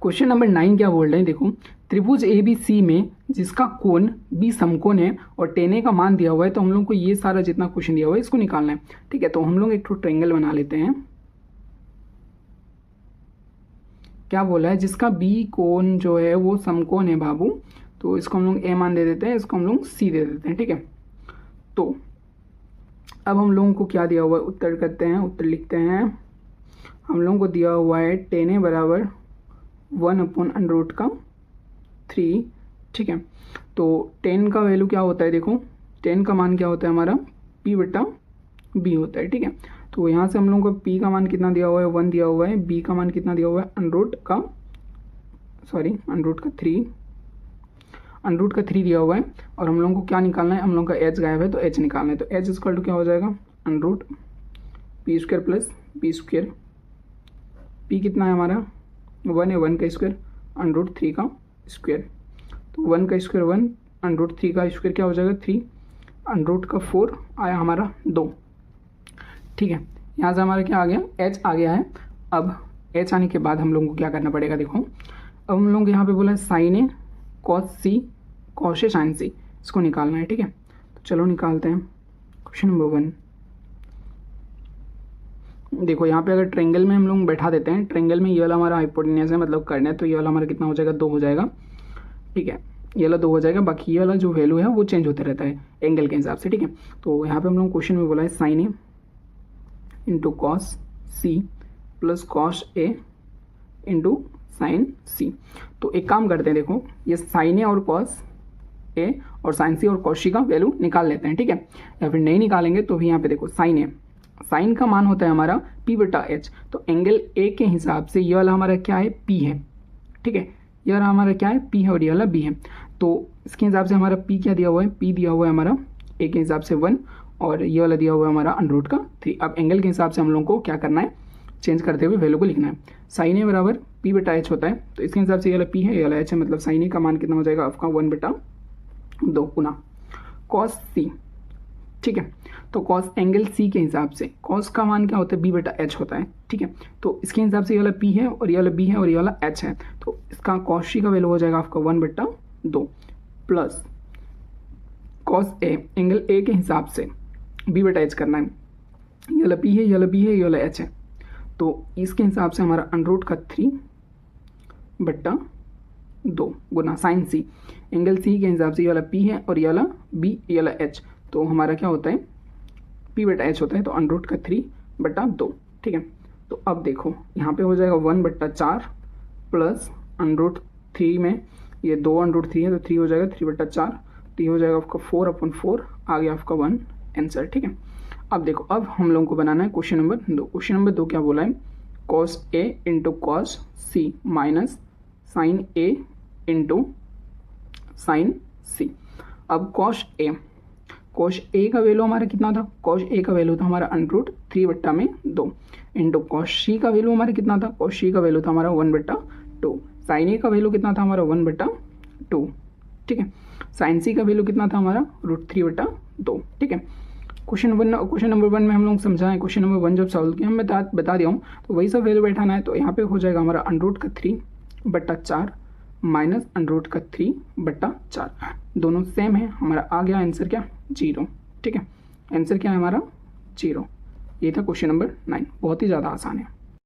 Question number 9 क्या बोल रहे हैं, देखो त्रिभुज ABC में जिसका कोण B समकोण है और tan A का मान दिया हुआ है, तो हम लोग को ये सारा जितना क्वेश्चन दिया हुआ है इसको निकालना है। ठीक है, तो हम लोग एक ट्रायंगल बना लेते हैं। क्या बोला है, जिसका B कोण जो है वो समकोण है बाबू, तो इसको हम लोग A मान दे देते हैं, इसको हम लोग C दे देते हैं। ठीक है, तो अब हम लोगों को क्या दिया हुआ है, उत्तर करते हैं, उत्तर लिखते हैं। हम लोगों को दिया हुआ है tan A बराबर 1/√3। ठीक है, तो tan का वैल्यू क्या होता है, देखो tan का मान क्या होता है हमारा P/B होता है। ठीक है, तो यहाँ से हम लोगों को P का मान कितना दिया हुआ है, 1 दिया हुआ है, B का मान कितना दिया हुआ है, √3 दिया हुआ है, और हम लोगों को क्या निकालना है, हम लोगों का h गायब है तो h निकालना है। तो h इक्वल टू क्या हो जाएगा, √P² प्लस B²। P कितना है हमारा 1 है, 1 का स्क्वायर √3 का स्क्वायर, तो 1 का स्क्वायर 1, √3 का स्क्वायर क्या हो जाएगा 3, √4 आया हमारा 2। ठीक है, यहाँ से हमारा क्या आ गया, h आ गया है। अब h आने के बाद हम लोगों को क्या करना पड़ेगा, देखो अब हम लोग यहाँ पे बोला है sine A cos C, cos A sign सी, इसको निकालना है। ठीक है, तो चलो निकालते हैं। क्वेश्चन नंबर 1, देखो यहाँ पे अगर ट्रायंगल में हम लोग बैठा देते हैं, ट्रायंगल में ये वाला हमारा हाइपोटेन्यूस है, मतलब करना है, तो ये वाला हमारा कितना हो जाएगा, 2 हो जाएगा। ठीक है, ये वाला 2 हो जाएगा, बाकी ये वाला जो वैल्यू है वो चेंज होता रहता है एंगल के हिसाब से। ठीक है, तो यहाँ पे हम लोग क्वेश्चन में बोला है sine A into cos C plus cos A into sine C. तो एक काम करते हैं, देखो ये साइन ए और कॉस ए और साइन सी और कॉस सी का वैल्यू निकाल लेते हैं। ठीक है, या फिर नहीं निकालेंगे तो भी यहाँ पे देखो साइन ए, साइन का मान होता है हमारा P/H, तो एंगल ए के हिसाब से ये वाला हमारा क्या है, P है। ठीक है, ये वाला हमारा क्या है, P है, और ये वाला B है। तो इसके हिसाब से हमारा P क्या दिया हुआ है, P दिया हुआ है हमारा ए के हिसाब से 1, और ये वाला दिया हुआ है हमारा √3। अब एंगल के हिसाब से हम लोग को क्या करना है, चेंज करते हुए वैल्यू को लिखना है। साइन ए बराबर P/H होता है, तो इसके हिसाब से ये वाला P है, ये वाला H है, मतलब साइन ए का मान कितना हो जाएगा आपका 1/2 गुना कॉस सी। ठीक है, तो कॉस एंगल सी के हिसाब से कॉस का मान क्या होता है, B/H होता है। ठीक है, तो इसके हिसाब से ये वाला P है, और ये वाला B है, और ये वाला H है, तो इसका कॉस सी का वैल्यू हो जाएगा आपका 1/2 plus cos A, angle A के हिसाब से B/H करना है, ये वाला P है, ये वाला B है, ये वाला H है, तो इसके हिसाब से हमारा √3/2 गुना साइन सी, एंगल सी के हिसाब से ये वाला P है, और ये वाला B, ये वाला H, तो हमारा क्या होता है P/H होता है, तो √3/2। ठीक है, तो अब देखो यहाँ पे हो जाएगा 1/4 प्लस √3 में ये 2 √3 है, तो 3 हो जाएगा 3/4, तो ये हो जाएगा आपका 4/4, आ गया आपका 1 आंसर। ठीक है, अब देखो अब हम लोगों को बनाना है क्वेश्चन नंबर 2। क्वेश्चन नंबर 2 क्या बोला है, cos A into cos C minus sign A into sine सी। अब कॉस ए का वैल्यू हमारा कितना था, कॉस ए का वैल्यू था हमारा √3/2 इंटू कॉस सी का वैल्यू हमारा कितना था, कॉस सी का वैल्यू था हमारा 1/2, साइन ए का वैल्यू कितना था हमारा 1/2। ठीक है, साइन सी का वैल्यू कितना था हमारा √3/2। ठीक है, क्वेश्चन नंबर 1 में हम लोग समझाएं, क्वेश्चन नंबर 1 जब सॉल्व किया मैं बता दिया हूँ, तो वही सब वैल्यू बैठाना है। तो यहाँ पे हो जाएगा हमारा √3/4 माइनस √3/4, दोनों सेम है, हमारा आ गया आंसर क्या 0। ठीक है, आंसर क्या है हमारा 0। ये था क्वेश्चन नंबर 9, बहुत ही ज़्यादा आसान है।